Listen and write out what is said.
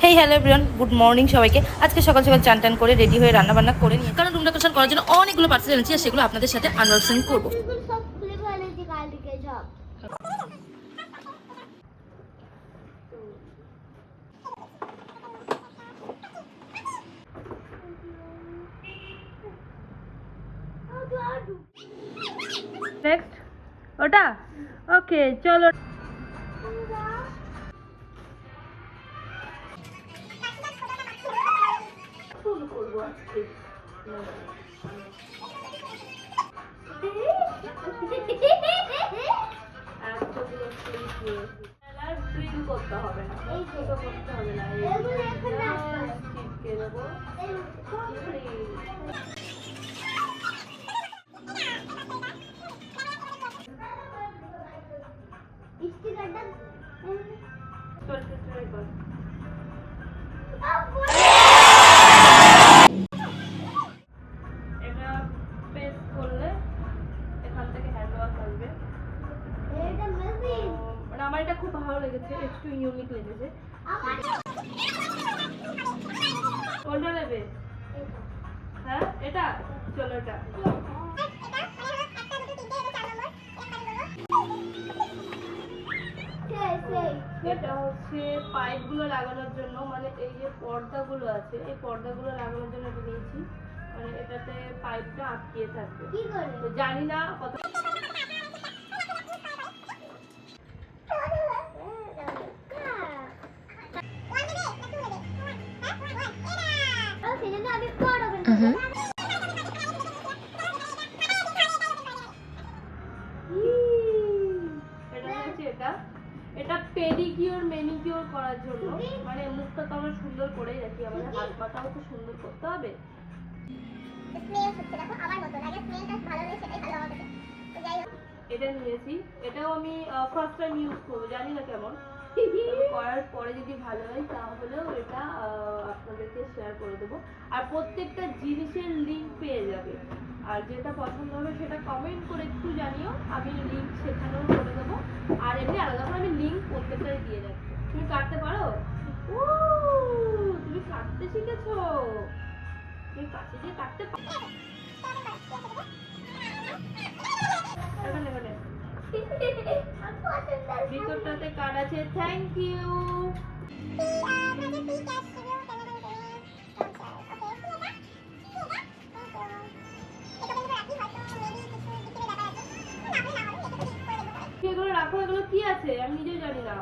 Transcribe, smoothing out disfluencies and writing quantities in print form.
Hey hello everyone, good morning সবাইকে। আজকে সকাল সকাল চান টান করে রেডি হয়ে রান্না বান্না করে নিয়ে, কারণ রুম ডেকোরেশন করার জন্য অনেকগুলো পার্সেল এনেছি আর সেগুলো আপনাদের সাথে আনবক্সিং করবো। নেক্সট ওটা ওকে চলো। করতে হবে না, এই ছোট করতে হবে না, দেবো। এটা পেস্ট করলে এখান থেকে হ্যান্ড ওয়াশ আসবে। মানে আমার এটা খুব ভালো লেগেছে, একটু ইউনিক লেগেছে। কোনটা নেবে? হ্যাঁ এটা চলো এটা। এটা হচ্ছে পাইপগুলো লাগানোর জন্য, মানে এই যে পর্দাগুলো আছে এই পর্দাগুলো লাগানোর জন্য এটা নিয়েছি। মানে এটাতে পাইপটা আটকিয়ে থাকবে, তো জানি না কত। এটা পেডিকিউর ম্যানিকিউর করার জন্য, মানে মুখটা তো আমরা সুন্দর করেই রাখি, আমাদের হাত পাটাও তো সুন্দর করতে হবে। এটা নিয়েছি, এটাও আমি ফার্স্ট টাইম ইউজ করবো, জানি না কেমন। করার পরে যদি ভালো হয় তাহলেও এটা আপনাদেরকে শেয়ার করে দেবো। আর প্রত্যেকটা জিনিসের লিঙ্ক পেয়ে যাবে, আর যেটা পছন্দ হবে সেটা কমেন্ট করে একটু জানিও, আমি লিঙ্ক সেখানেও করে দেবো। আর এমনি আলাদা করে আমি লিঙ্ক প্রত্যেকটাই দিয়ে রাখবো। তুমি কাটতে পারো? তুমি কাটতে শিখেছো? তুমি কাছে দিয়ে কাটতে পারো? ভিতরটাতে কার্ড আছে। Thank you. এগুলো রাখো, এগুলো কি আছে আমি নিজেও জানি না।